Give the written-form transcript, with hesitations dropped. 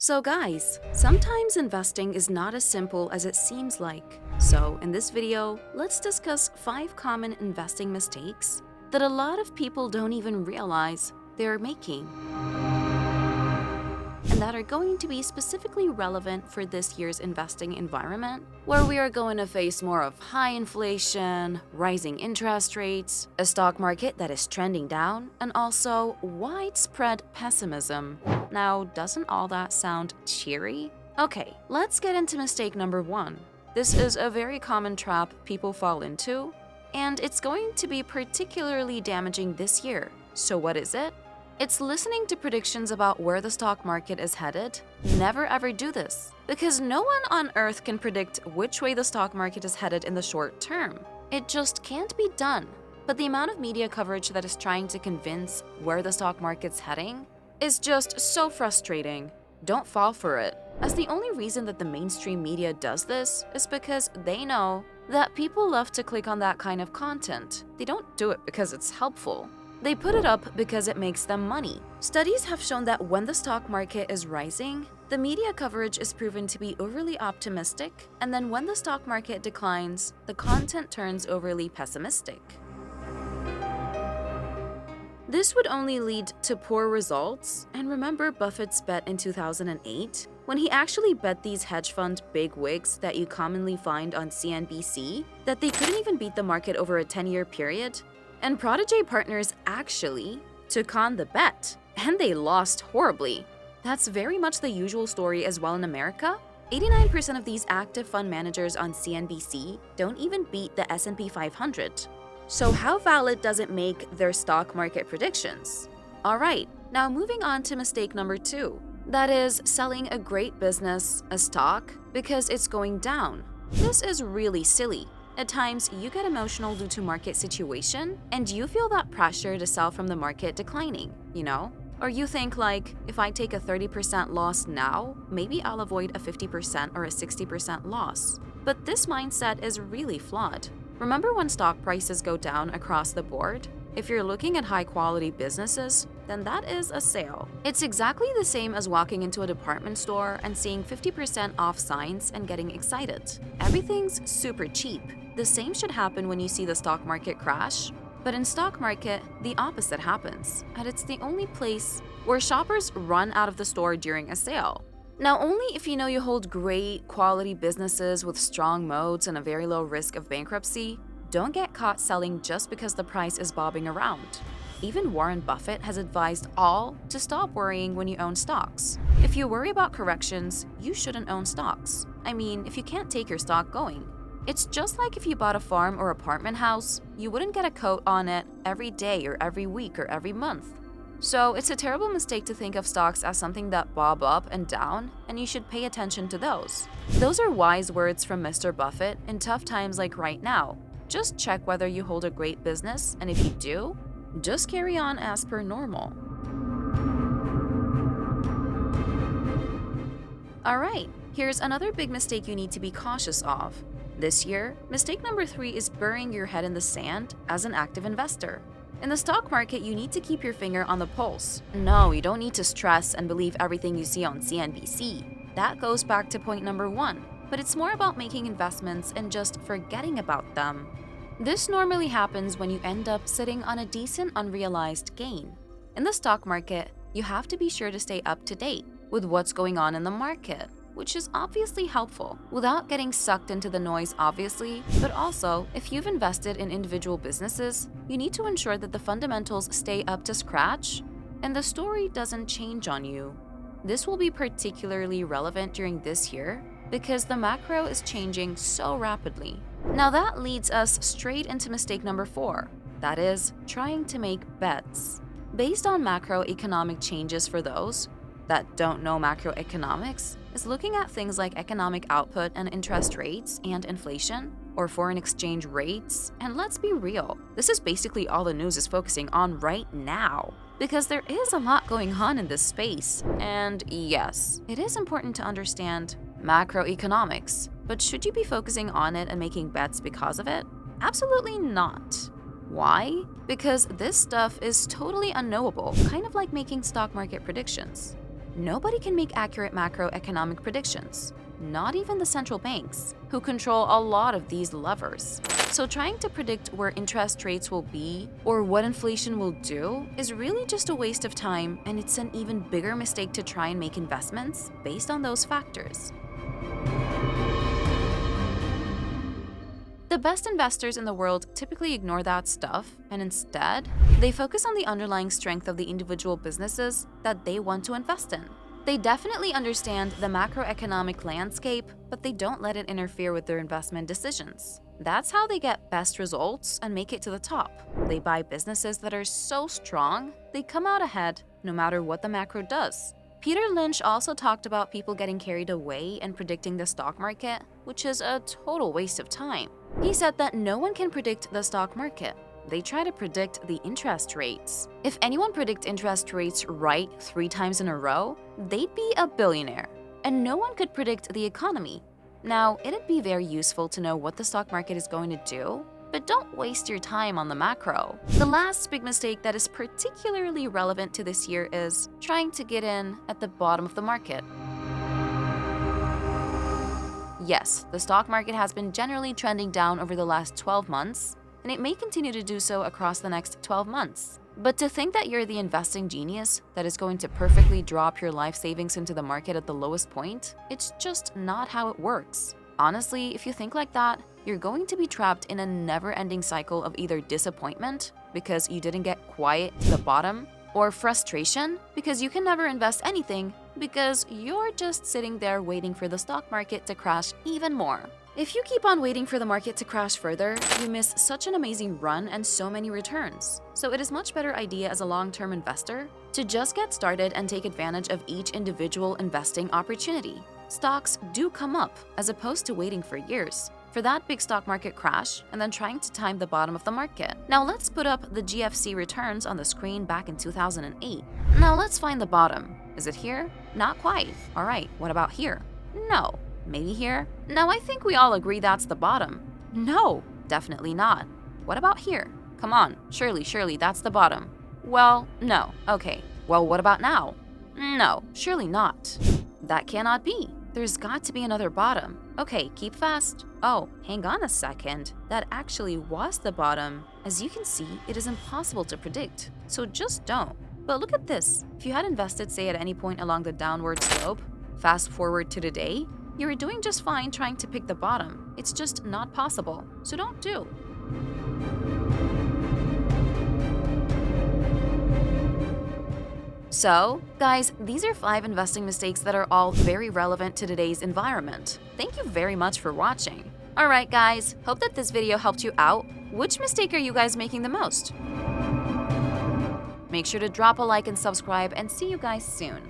So guys, sometimes investing is not as simple as it seems like. So in this video, let's discuss 5 common investing mistakes that a lot of people don't even realize they're making, and that are going to be specifically relevant for this year's investing environment, where we are going to face more of high inflation, rising interest rates, a stock market that is trending down, and also widespread pessimism. Now, doesn't all that sound cheery? Okay, let's get into mistake number 1. This is a very common trap people fall into, and it's going to be particularly damaging this year. So what is it? It's listening to predictions about where the stock market is headed. Never ever do this, because no one on earth can predict which way the stock market is headed in the short term. It just can't be done. But the amount of media coverage that is trying to convince where the stock market's heading is just so frustrating. Don't fall for it, as the only reason that the mainstream media does this is because they know that people love to click on that kind of content. They don't do it because it's helpful. They put it up because it makes them money. Studies have shown that when the stock market is rising, the media coverage is proven to be overly optimistic, and then when the stock market declines, the content turns overly pessimistic. This would only lead to poor results, and remember Buffett's bet in 2008? When he actually bet these hedge fund bigwigs that you commonly find on CNBC that they couldn't even beat the market over a 10-year period? And Protégé Partners actually took on the bet, and they lost horribly. That's very much the usual story as well in America. 89% of these active fund managers on CNBC don't even beat the S&P 500. So how valid does it make their stock market predictions? Alright, now moving on to mistake number 2. That is selling a great business, a stock, because it's going down. This is really silly. At times, you get emotional due to market situation, and you feel that pressure to sell from the market declining, you know? Or you think like, if I take a 30% loss now, maybe I'll avoid a 50% or a 60% loss. But this mindset is really flawed. Remember when stock prices go down across the board? If you're looking at high-quality businesses, then that is a sale. It's exactly the same as walking into a department store and seeing 50% off signs and getting excited. Everything's super cheap. The same should happen when you see the stock market crash. But in stock market, the opposite happens, and it's the only place where shoppers run out of the store during a sale. Now, only if you know you hold great quality businesses with strong moats and a very low risk of bankruptcy. Don't get caught selling just because the price is bobbing around. Even Warren Buffett has advised all to stop worrying when you own stocks. If you worry about corrections, you shouldn't own stocks. I mean, if you can't take your stock going. It's just like if you bought a farm or apartment house, you wouldn't get a coat on it every day or every week or every month. So it's a terrible mistake to think of stocks as something that bob up and down, and you should pay attention to those. Those are wise words from Mr. Buffett in tough times like right now. Just check whether you hold a great business, and if you do, just carry on as per normal. Alright, here's another big mistake you need to be cautious of. This year, mistake number 3 is burying your head in the sand as an active investor. In the stock market, you need to keep your finger on the pulse. No, you don't need to stress and believe everything you see on CNBC. That goes back to point number 1. But it's more about making investments and just forgetting about them. This normally happens when you end up sitting on a decent unrealized gain. In the stock market, you have to be sure to stay up to date with what's going on in the market, which is obviously helpful, without getting sucked into the noise obviously, but also, if you've invested in individual businesses, you need to ensure that the fundamentals stay up to scratch and the story doesn't change on you. This will be particularly relevant during this year because the macro is changing so rapidly. Now that leads us straight into mistake number 4, that is, trying to make bets. Based on macroeconomic changes, for those that don't know macroeconomics, is looking at things like economic output and interest rates and inflation, or foreign exchange rates, and let's be real, this is basically all the news is focusing on right now. Because there is a lot going on in this space, and yes, it is important to understand macroeconomics, but should you be focusing on it and making bets because of it? Absolutely not. Why? Because this stuff is totally unknowable, kind of like making stock market predictions. Nobody can make accurate macroeconomic predictions, not even the central banks, who control a lot of these levers. So trying to predict where interest rates will be or what inflation will do is really just a waste of time, and it's an even bigger mistake to try and make investments based on those factors. The best investors in the world typically ignore that stuff, and instead, they focus on the underlying strength of the individual businesses that they want to invest in. They definitely understand the macroeconomic landscape, but they don't let it interfere with their investment decisions. That's how they get best results and make it to the top. They buy businesses that are so strong, they come out ahead no matter what the macro does. Peter Lynch also talked about people getting carried away and predicting the stock market, which is a total waste of time. He said that no one can predict the stock market. They try to predict the interest rates. If anyone predicts interest rates right 3 times in a row, they'd be a billionaire. And no one could predict the economy. Now, it'd be very useful to know what the stock market is going to do, but don't waste your time on the macro. The last big mistake that is particularly relevant to this year is trying to get in at the bottom of the market. Yes, the stock market has been generally trending down over the last 12 months, and it may continue to do so across the next 12 months. But to think that you're the investing genius that is going to perfectly drop your life savings into the market at the lowest point, it's just not how it works. Honestly, if you think like that, you're going to be trapped in a never-ending cycle of either disappointment because you didn't get quiet to the bottom, or frustration because you can never invest anything because you're just sitting there waiting for the stock market to crash even more. If you keep on waiting for the market to crash further, you miss such an amazing run and so many returns. So it is a much better idea as a long-term investor to just get started and take advantage of each individual investing opportunity. Stocks do come up as opposed to waiting for years for that big stock market crash and then trying to time the bottom of the market. Now let's put up the GFC returns on the screen back in 2008. Now let's find the bottom. Is it here? Not quite. All right, what about here? No. Maybe here? Now I think we all agree that's the bottom. No, definitely not. What about here? Come on, surely that's the bottom. Well, no. Okay, well what about now? No, surely not. That cannot be. There's got to be another bottom. Okay, keep fast. Oh, hang on a second. That actually was the bottom. As you can see, it is impossible to predict, so just don't. But look at this. If you had invested, say, at any point along the downward slope, fast forward to today, you were doing just fine trying to pick the bottom. It's just not possible, so don't do. So, guys, these are 5 investing mistakes that are all very relevant to today's environment. Thank you very much for watching. Alright guys, hope that this video helped you out. Which mistake are you guys making the most? Make sure to drop a like and subscribe, and see you guys soon.